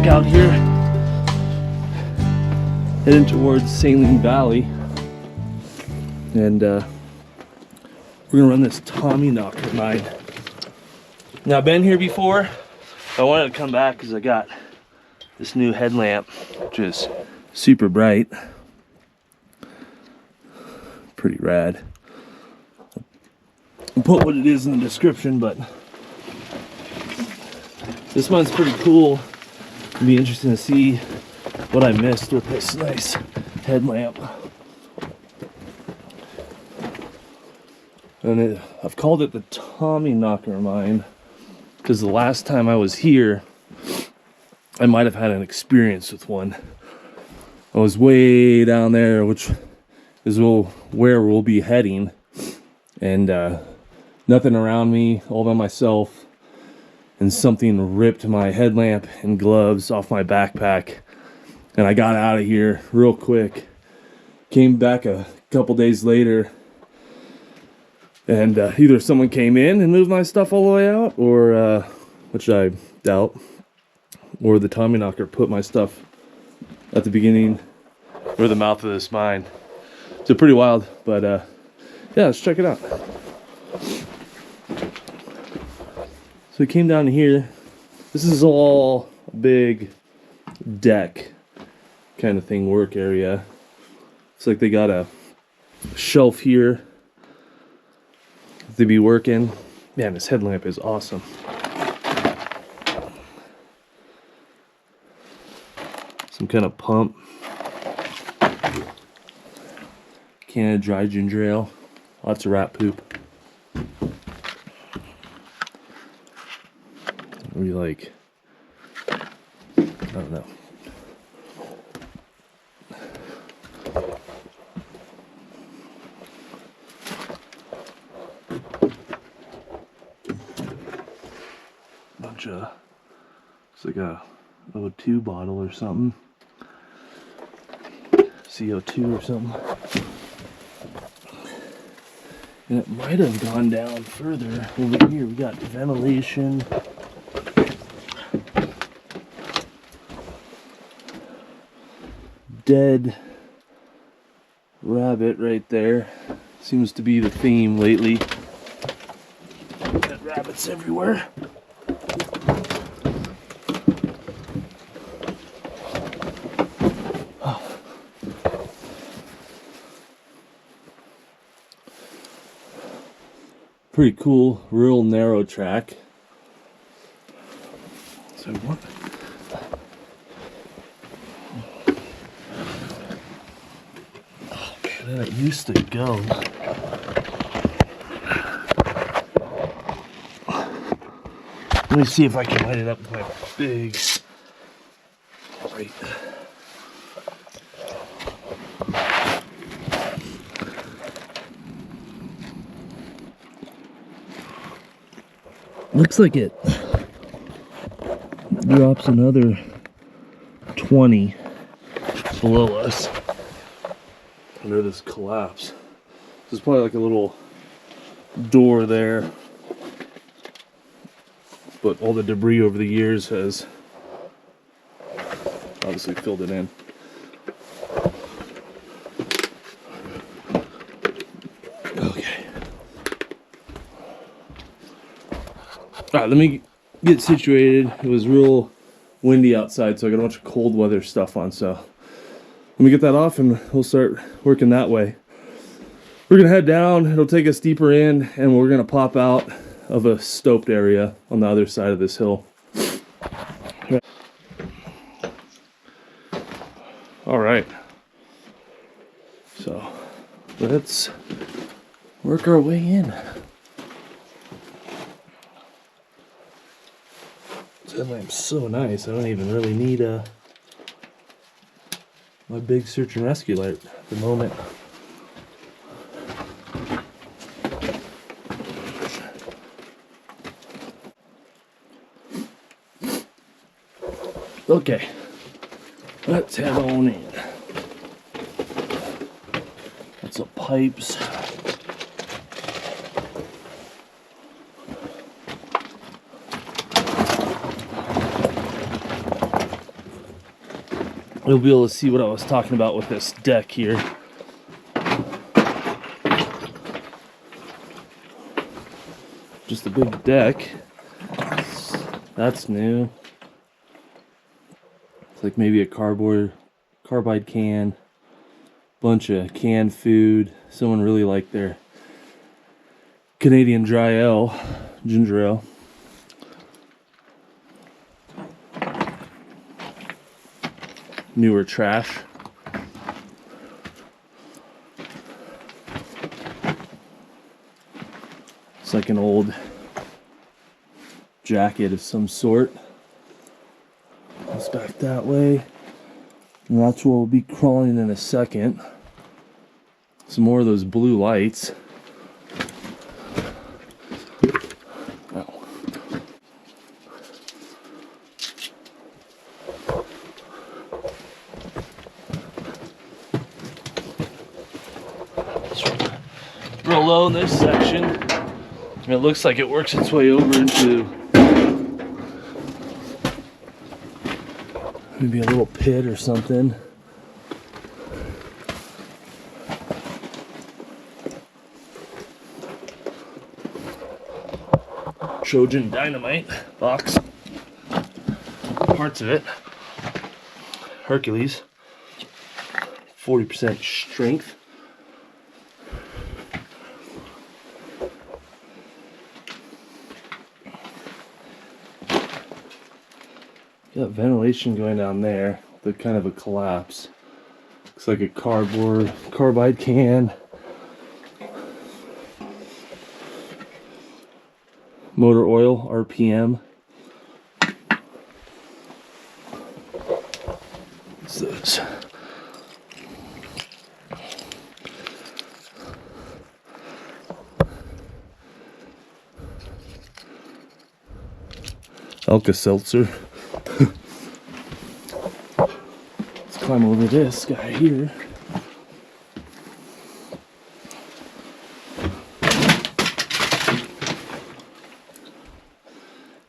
out here, heading towards Saline Valley, and we're gonna run this TommyKnocker mine. Now I've been here before. I wanted to come back because I got this new headlamp, which is super bright, pretty rad. I'll put what it is in the description, but this one's pretty cool. It'll be interesting to see what I missed with this nice headlamp. And I've called it the TommyKnocker mine because the last time I was here, I might have had an experience with one. I was way down there, which is where we'll be heading, and nothing around me, all by myself, and something ripped my headlamp and gloves off my backpack, and I got out of here real quick. Came back a couple days later, and either someone came in and moved my stuff all the way out, or which I doubt, or the TommyKnocker put my stuff at the beginning or the mouth of this mine. So pretty wild, but yeah, let's check it out. So we came down here. This is all a big deck kind of thing, work area. It's like they got a shelf here they be working. Man, this headlamp is awesome. Some kind of pump. Can of dry ginger ale. Lots of rat poop. Maybe like, I don't know. Bunch of, it's like a O2 bottle or something. CO2 or something. And it might have gone down further. Over here we got ventilation. Dead rabbit right there. Seems to be the theme lately. Dead rabbits everywhere. Pretty cool, real narrow track. So what? Oh man, that used to go. Let me see if I can light it up with my big light. Looks like it drops another 20 below us under this collapse. There's probably like a little door there, but all the debris over the years has obviously filled it in. Okay. Alright, let me get situated. It was real windy outside, so I got a bunch of cold weather stuff on, so let me get that off and we'll start working that way. We're gonna head down, it'll take us deeper in, and we're gonna pop out of a stoped area on the other side of this hill. Alright, so let's work our way in. This headlamp's so nice, I don't even really need my big search and rescue light at the moment. Okay, let's head on in. Got some pipes. you'll be able to see what I was talking about with this deck here. Just a big deck. That's new. It's like maybe a carbide can, bunch of canned food. Someone really liked their Canadian dry ale, ginger ale. Newer trash. It's like an old jacket of some sort. Goes back that way. And that's where we'll be crawling in a second. Some more of those blue lights. Oh. It's real low in this section. And it looks like it works its way over into maybe a little pit or something. Trojan dynamite box. Parts of it. Hercules. 40% strength. Got ventilation going down there. The kind of a collapse. Looks like a carbide can. Motor oil, RPM. What's this? Alka-Seltzer. Let's climb over this guy here.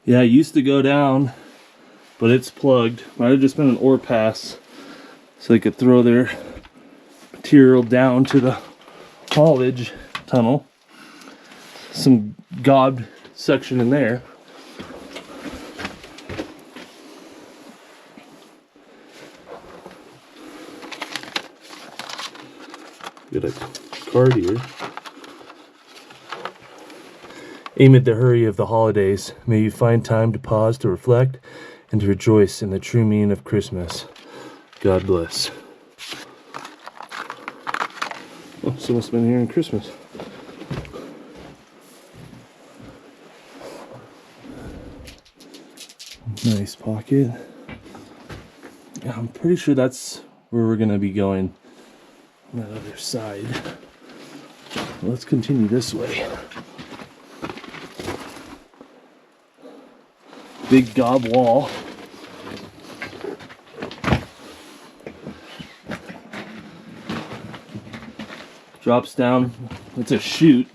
Yeah, it used to go down, but it's plugged. Might have just been an ore pass, so they could throw their material down to the haulage tunnel. Some gobbed section in there. Got a card here. Amid the hurry of the holidays, may you find time to pause to reflect and to rejoice in the true meaning of Christmas. God bless. Oh, someone's been here on Christmas. Nice pocket. Yeah, I'm pretty sure that's where we're going to be going on that other side. Let's continue this way. Big gob wall. Drops down. It's a chute.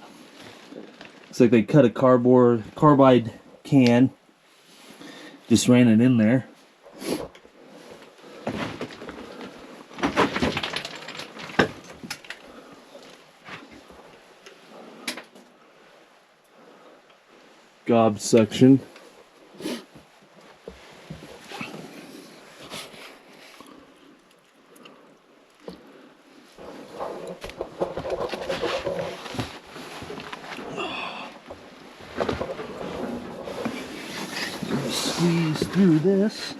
Looks like they cut a carbide can. Just ran it in there. Gob section. Squeeze through this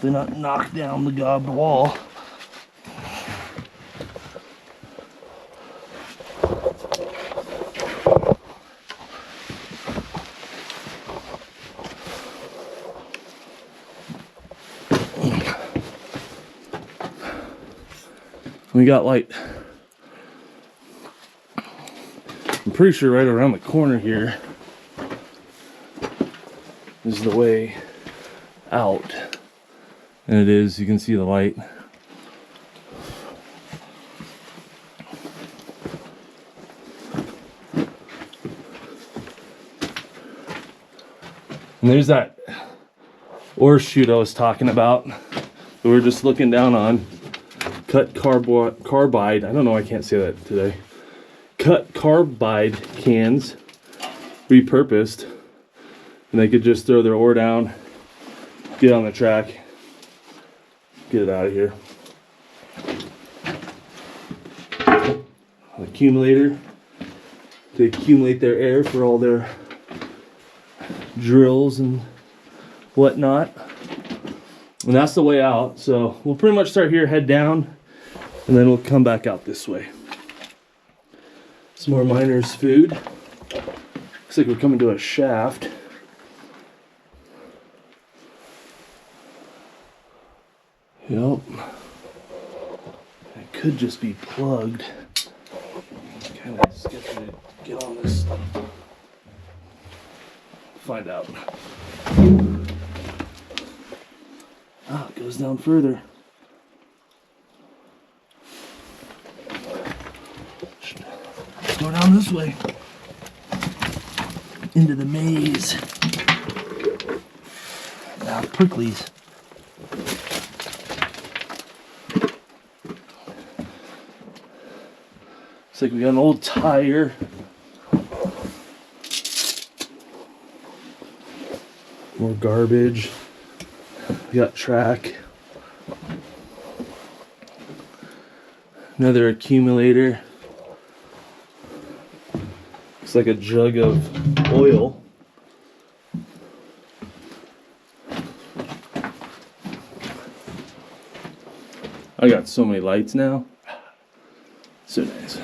to not knock down the gobbed wall. We got light. I'm pretty sure right around the corner here is the way out. And it is, you can see the light. And there's that ore chute I was talking about. So we're just looking down on cut carbide. I don't know, I can't say that today. Cut carbide cans, repurposed, and they could just throw their ore down, get on the track, get it out of here. An accumulator to accumulate their air for all their drills and whatnot. And that's the way out. So we'll pretty much start here, head down, and then we'll come back out this way. Some more miners' food. Looks like we're coming to a shaft. Yep. It could just be plugged. Kind of sketchy to get on this. Find out. Ah, it goes down further. Let's go down this way. Into the maze. Now, pricklies. Looks like we got an old tire. More garbage. We got track. Another accumulator. Looks like a jug of oil. I got so many lights now. So nice.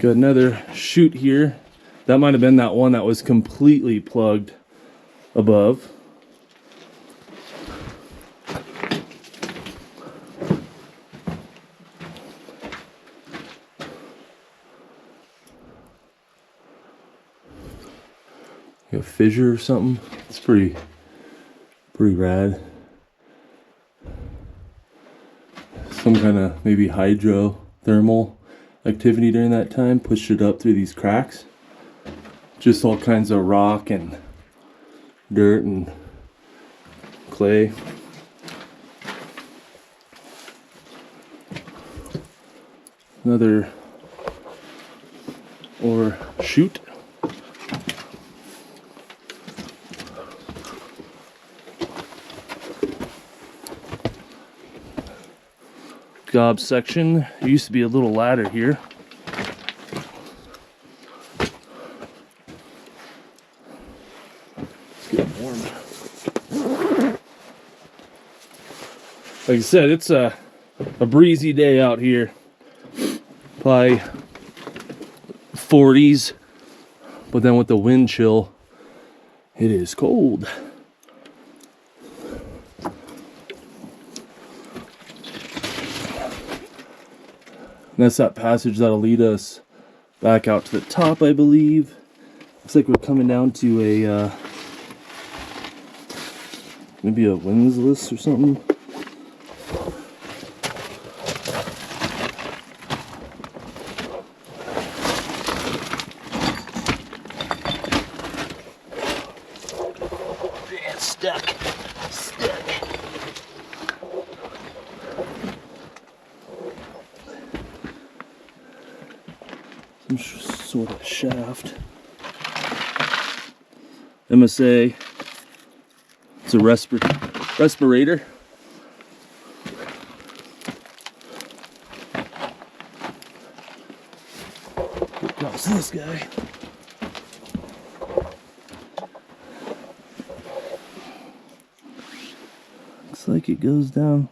Got another chute here. That might have been that one that was completely plugged above. A fissure or something. It's pretty rad. Some kind of maybe hydrothermal activity during that time pushed it up through these cracks. Just all kinds of rock and dirt and clay. Another ore chute. Gob section. There used to be a little ladder here. It's getting warm. Like I said, it's a breezy day out here. Probably 40s, but then with the wind chill, it is cold. And that's that passage that'll lead us back out to the top, I believe. Looks like we're coming down to a maybe a windlass or something. Man, stuck. Some sort of shaft. MSA. It's a respirator. Get across this guy. Looks like it goes down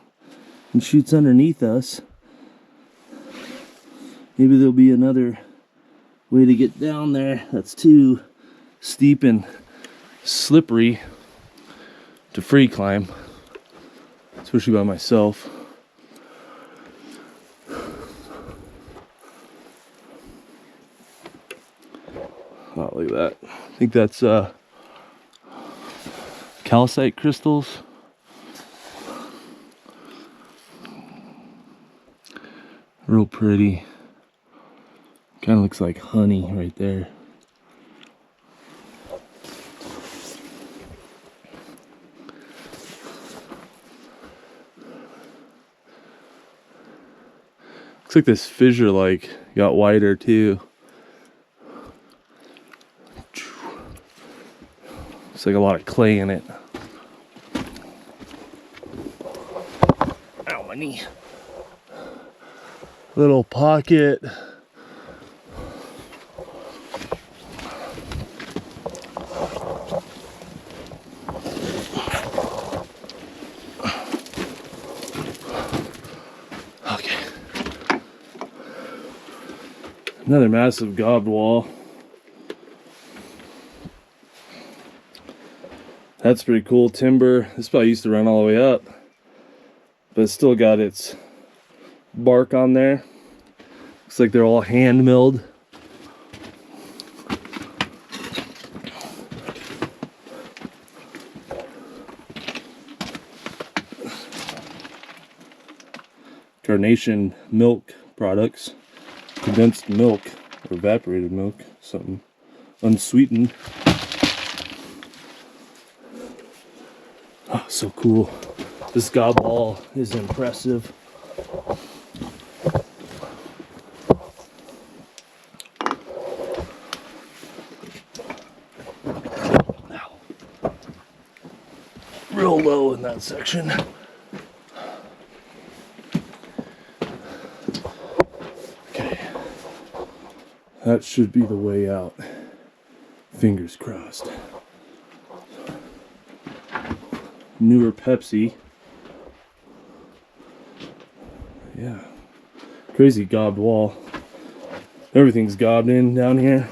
and shoots underneath us. Maybe there'll be another way to get down there that's too steep and slippery to free climb, especially by myself. Oh, look at that. I think that's calcite crystals. Real pretty. Kind of looks like honey right there. Looks like this fissure like got wider too. Looks like a lot of clay in it. Ow, my knee. Little pocket. Okay. Another massive gobbed wall. That's pretty cool. Timber. This probably used to run all the way up, but it's still got its bark on there. Looks like they're all hand milled. Carnation milk products, condensed milk or evaporated milk, something unsweetened. Oh, so cool. This gob wall is impressive. Ow. Real low in that section. Okay. That should be the way out. Fingers crossed. Newer Pepsi. Yeah. Crazy gobbed wall. Everything's gobbed in down here.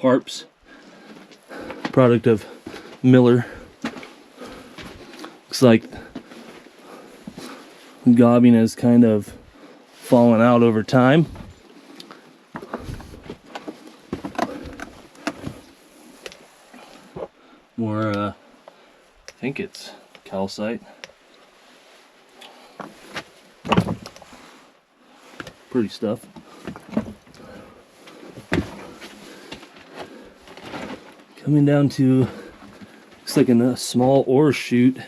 Harps. Product of Miller. Looks like gobbing has kind of fallen out over time. More, I think it's calcite. Pretty stuff. Coming down to, looks like a small ore chute.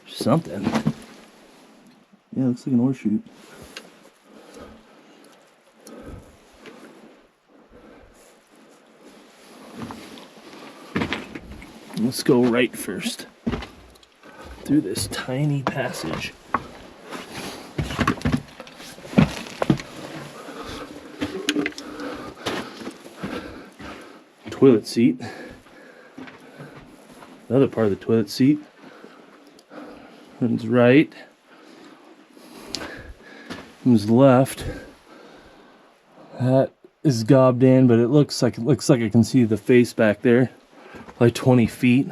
Something. Yeah, looks like an ore chute. Let's go right first through this tiny passage. Toilet seat. Another part of the toilet seat. Runs right. Comes left. That is gobbed in, but it looks like I can see the face back there. Like 20 feet.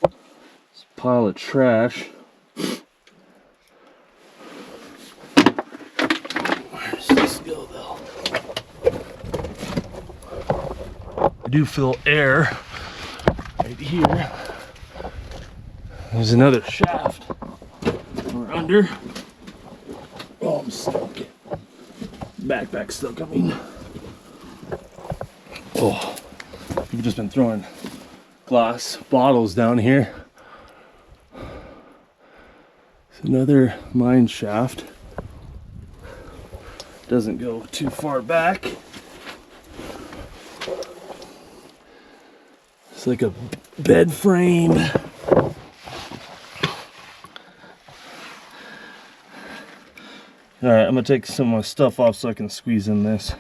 This pile of trash. Where does this go though? I do feel air right here. There's another shaft. We're under. Oh, I'm stuck. Backpack's still coming. Oh, we've just been throwing glass bottles down here. It's another mine shaft. Doesn't go too far back. It's like a bed frame. Alright, I'm gonna take some of my stuff off so I can squeeze in this.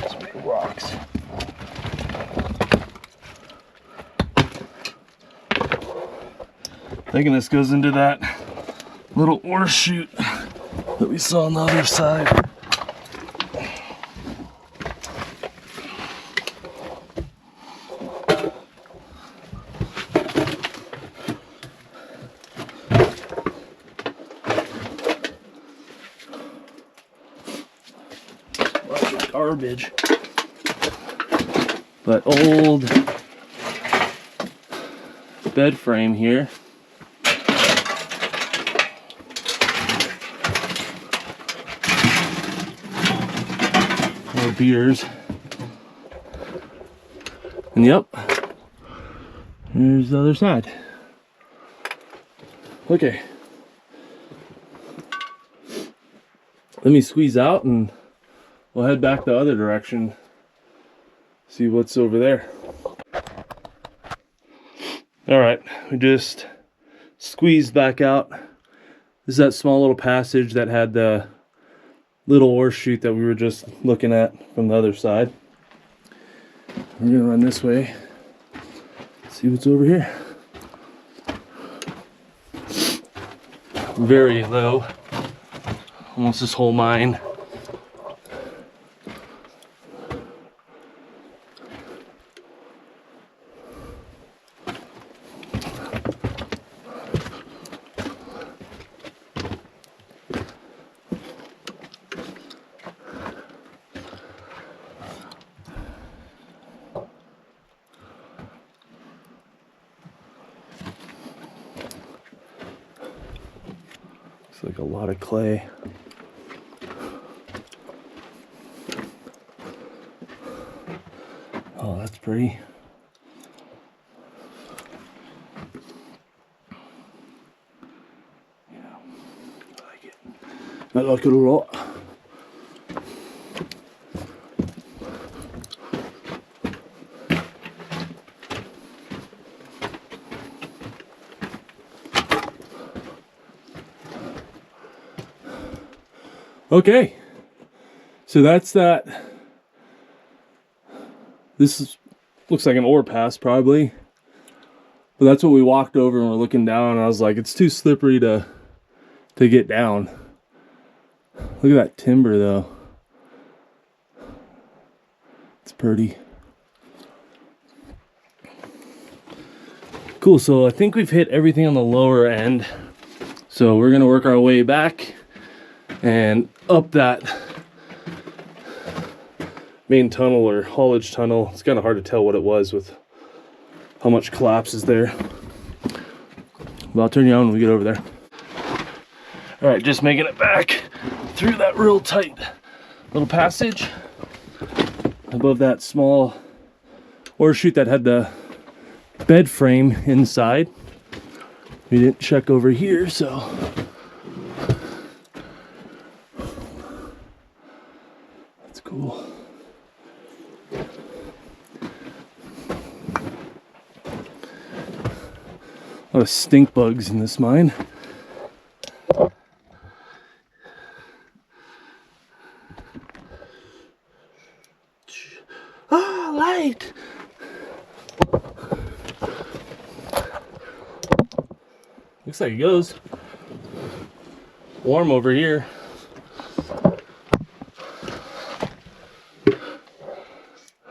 Some big rocks. Thinking this goes into that little ore chute that we saw on the other side. bunch of garbage. But old bed frame here. More beers. And yep, here's the other side. Okay. Let me squeeze out and we'll head back the other direction. See what's over there. All right, we just squeezed back out. This is that small little passage that had the little ore chute that we were just looking at from the other side. We're gonna run this way, see what's over here. Very low, almost this whole mine. Like a lot of clay. Oh, that's pretty. Yeah, I like it. I like it a lot. Okay, so that's that. Looks like an ore pass probably, but that's what we walked over and we're looking down. And I was like, it's too slippery to get down. Look at that timber though. It's pretty cool. So I think we've hit everything on the lower end. So we're gonna work our way back and up that main tunnel or haulage tunnel. It's kind of hard to tell what it was with how much collapse is there. But I'll turn you on when we get over there. All right, just making it back through that real tight little passage above that small ore chute that had the bed frame inside. We didn't check over here, so cool. A lot of stink bugs in this mine. Ah, light! Looks like it goes. Warm over here.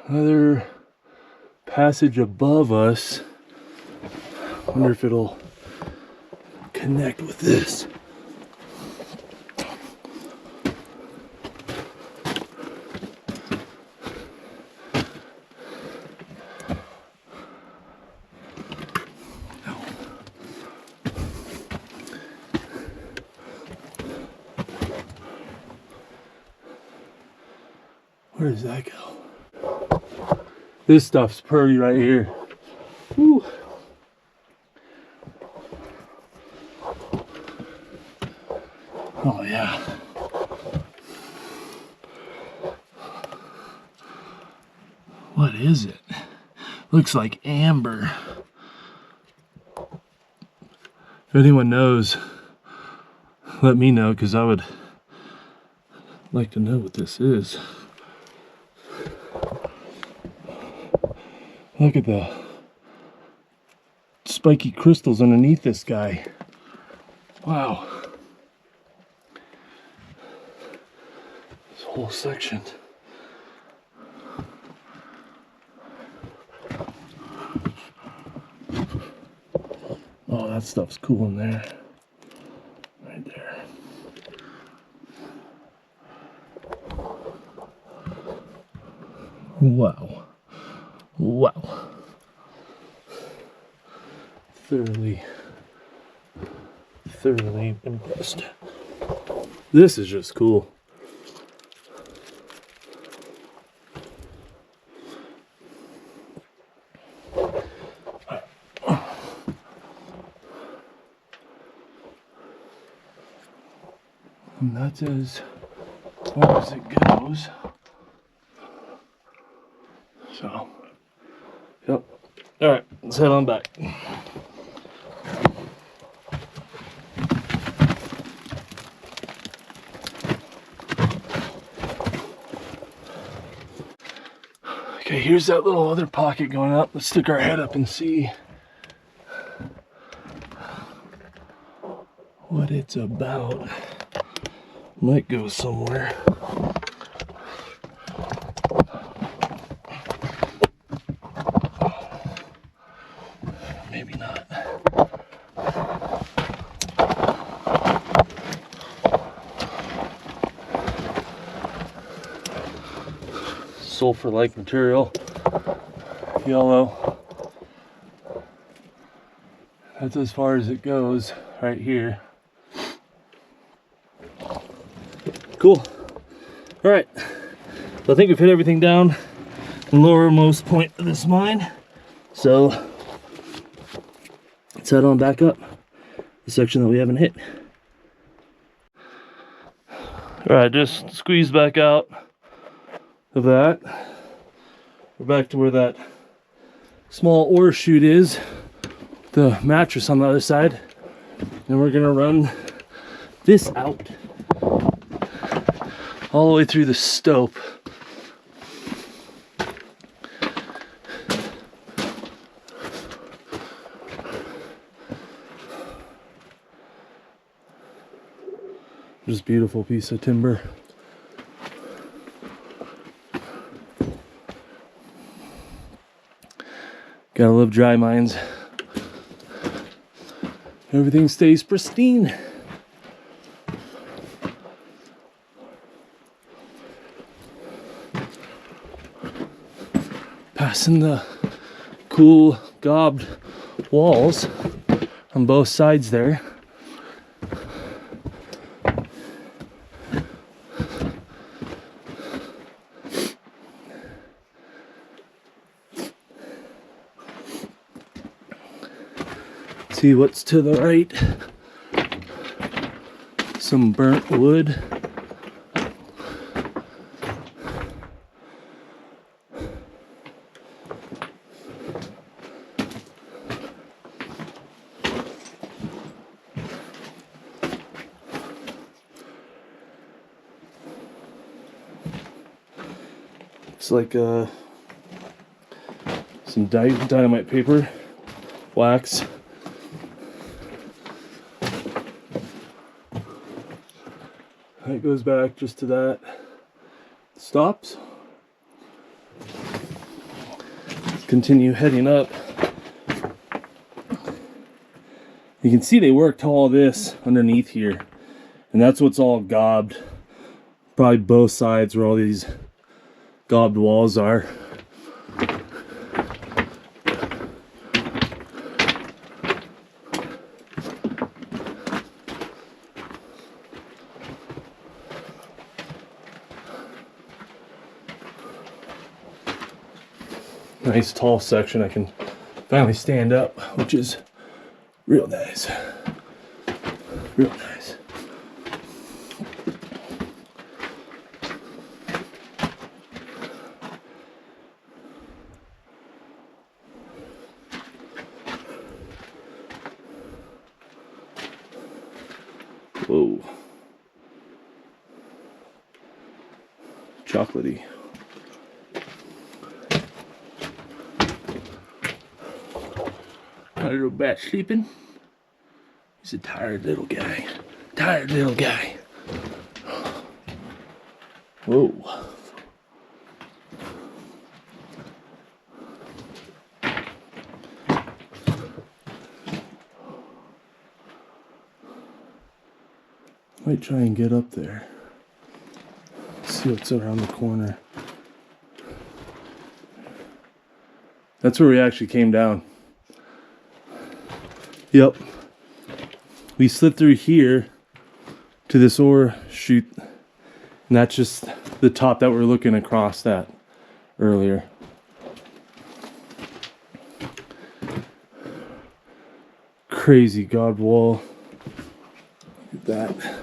Another passage above us. Wonder if it'll connect with this. Where does that go? This stuff's pretty right here. Woo. Oh yeah. What is it? Looks like amber. If anyone knows, let me know, because I would like to know what this is. Look at the spiky crystals underneath this guy. Wow. This whole section. Oh, that stuff's cool in there. Right there. Wow. Wow. Thoroughly impressed. This is just cool. And that's as far as it goes. So, yep. All right, let's head on back. Okay, here's that little other pocket going up. Let's stick our head up and see what it's about. Might go somewhere. Maybe not. Sulfur-like material, yellow. That's as far as it goes right here. Cool. All right, so I think we've hit everything down the lowermost point of this mine. So let's head on back up the section that we haven't hit. All right, just squeeze back out of that. We're back to where that small ore chute is, the mattress on the other side, and we're gonna run this out all the way through the stope. Just beautiful piece of timber. Gotta love dry mines. Everything stays pristine. Passing the cool gobbed walls on both sides there. See what's to the right. Some burnt wood. Looks like some dynamite paper, wax. It goes back just to that. Stops. Let's continue heading up. You can see they worked all this underneath here, and that's what's all gobbed. Probably both sides where all these gobbed walls are. Nice tall section. I can finally stand up, which is real nice. Real nice. Whoa. Chocolatey. My little bat sleeping. He's a tired little guy. Tired little guy. Whoa. Might try and get up there. See what's around the corner. That's where we actually came down. Yep. We slid through here to this ore chute, and that's just the top that we're looking across at earlier. Crazy god wall. Look at that.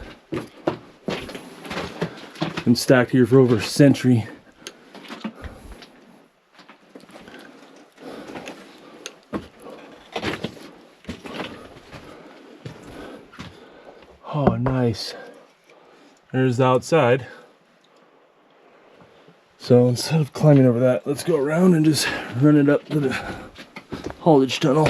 Been stacked here for over a century. Oh, nice. There's the outside. So instead of climbing over that, let's go around and just run it up to the haulage tunnel.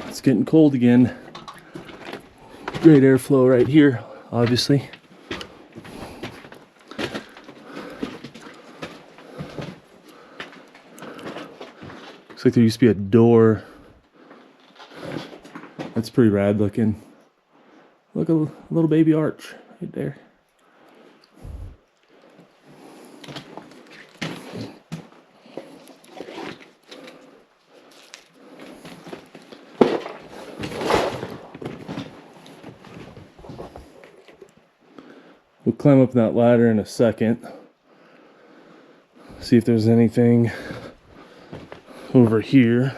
It's getting cold again. Great airflow right here, obviously. Looks like there used to be a door. That's pretty rad looking. Look, a little baby arch right there. We'll climb up that ladder in a second. See if there's anything over here.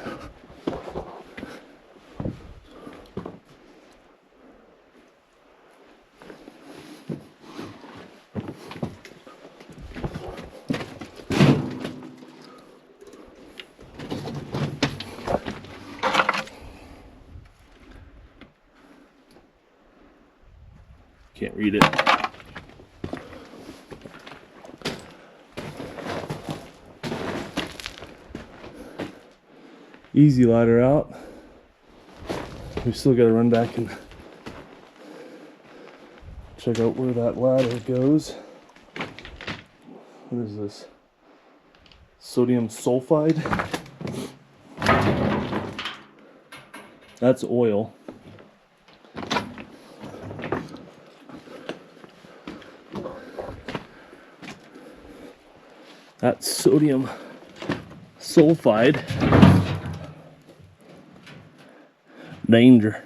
Can't read it. Easy ladder out. We still got to run back and check out where that ladder goes. What is this? Sodium sulfide? That's oil. That's sodium sulfide. Danger.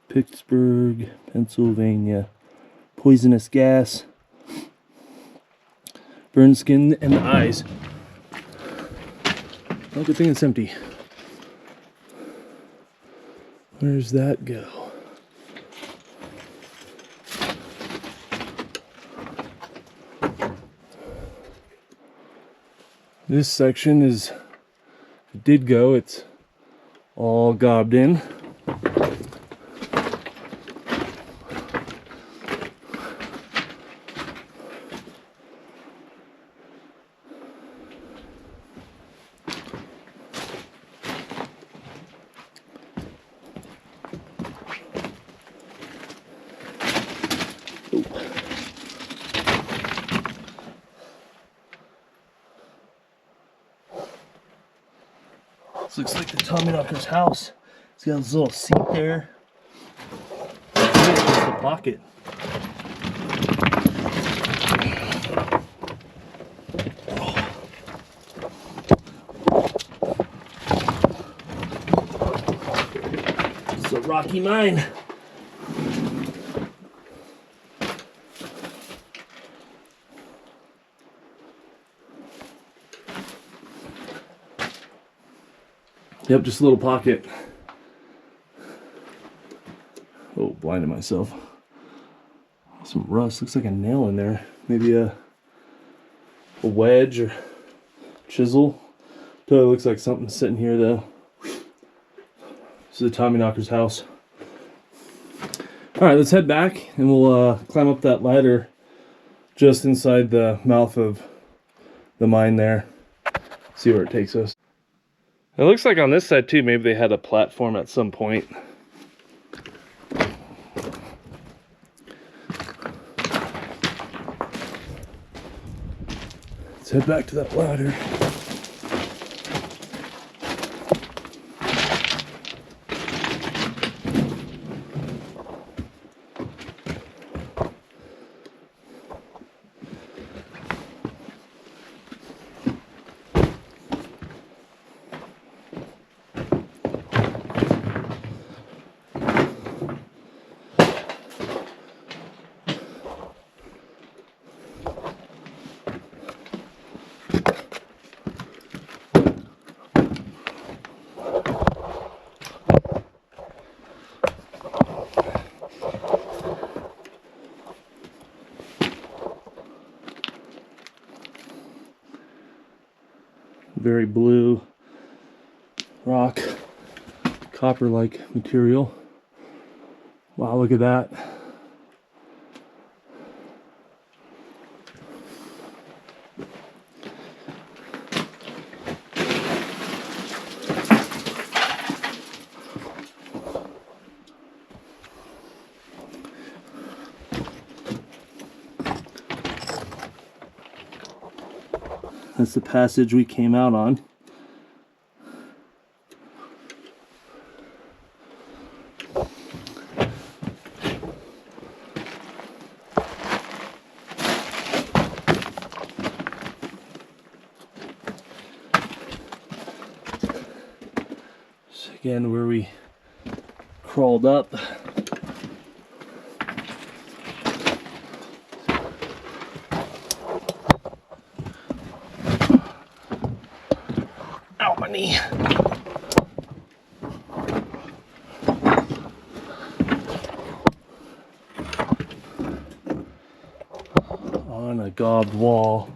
Pittsburgh, Pennsylvania. Poisonous gas. Burn skin and the eyes. Oh, good thing it's empty. Where's that go? This section is, it did go, it's all gobbed in. This looks like the TommyKnockers house. It's got this little seat there. It's just a pocket. It's a rocky mine. Yep, just a little pocket. Oh, blinded myself. Some rust. Looks like a nail in there. Maybe a wedge or chisel. Totally looks like something sitting here though. This is the TommyKnockers house. Alright, let's head back and we'll climb up that ladder just inside the mouth of the mine there. See where it takes us. It looks like on this side too, maybe they had a platform at some point. Let's head back to that ladder. Very blue rock, copper-like material. Wow, look at that. That's the passage we came out on. So again, where we crawled up. Ow, my knee. On a gobbed wall.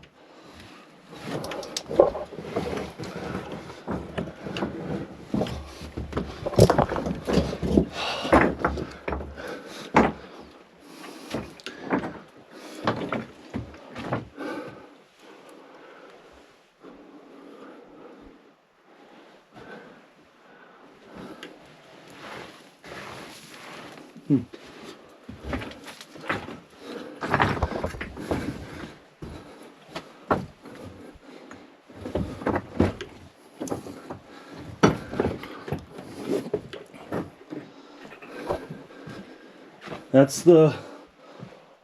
That's the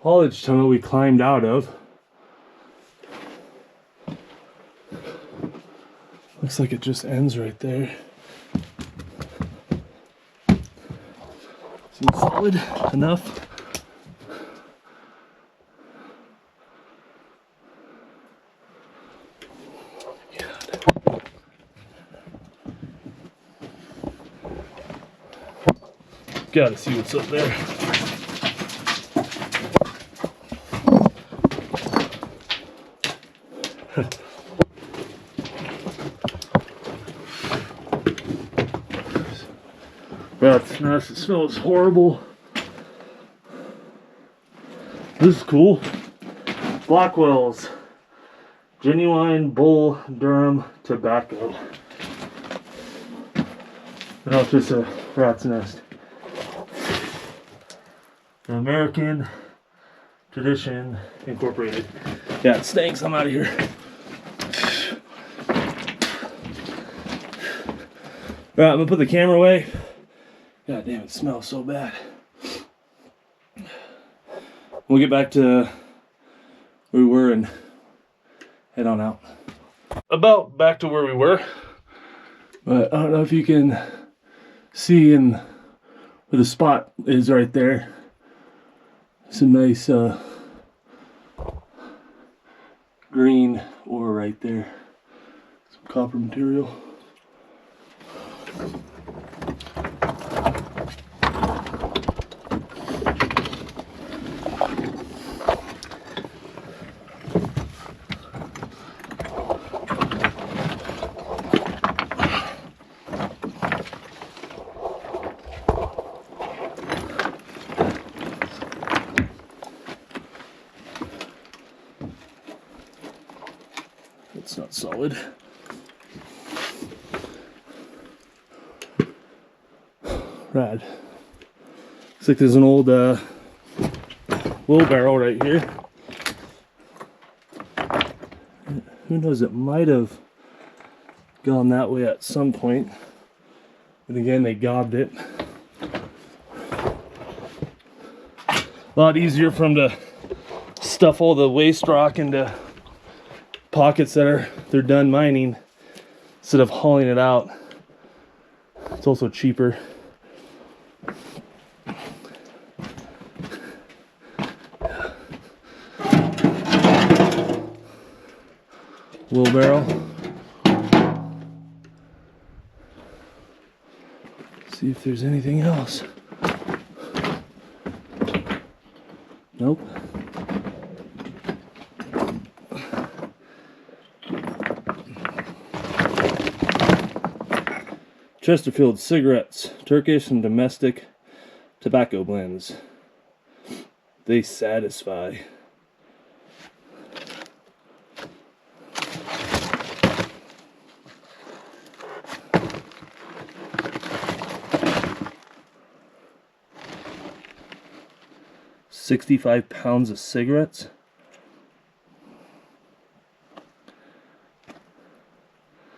haulage tunnel we climbed out of. Looks like it just ends right there. Seems solid enough. Gotta see what's up there. Rat's nest, it smells horrible. This is cool. Blackwell's genuine Bull Durham tobacco. No, it's just a rat's nest. The American Tradition Incorporated. Yeah, it stinks. I'm out of here. Alright, I'm gonna put the camera away. God damn, it smells so bad. We'll get back to where we were and head on out. About back to where we were. But I don't know if you can see in where the spot is right there. Some nice green ore right there. Some copper material. It's not solid. Rad. Looks like there's an old wheelbarrow right here. Who knows, it might have gone that way at some point. But again, they gobbed it. A lot easier for them to stuff all the waste rock into pockets that they're done mining instead of hauling it out. It's also cheaper. Wheelbarrow. See if there's anything else. Nope. Chesterfield cigarettes, Turkish and domestic tobacco blends. They satisfy. $65 pounds of cigarettes.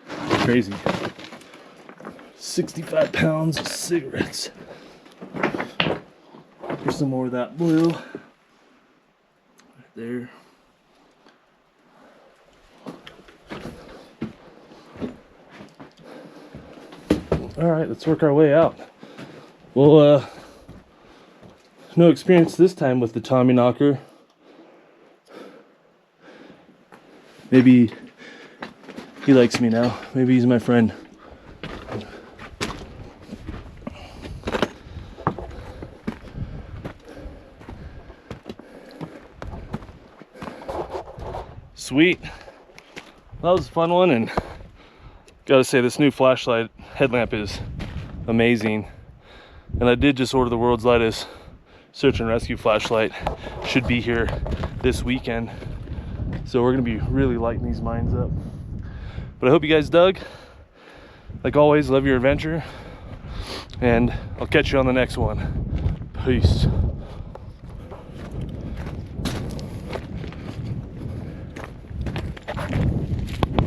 Crazy. 65 pounds of cigarettes. Here's some more of that blue. Right there. Alright, let's work our way out. Well, no experience this time with the TommyKnocker. Maybe he likes me now. Maybe he's my friend. Sweet. That was a fun one, and gotta say this new flashlight headlamp is amazing. And I did just order the world's lightest search and rescue flashlight. Should be here this weekend. So we're gonna be really lighting these mines up. But I hope you guys dug. Like always, love your adventure. And I'll catch you on the next one. Peace.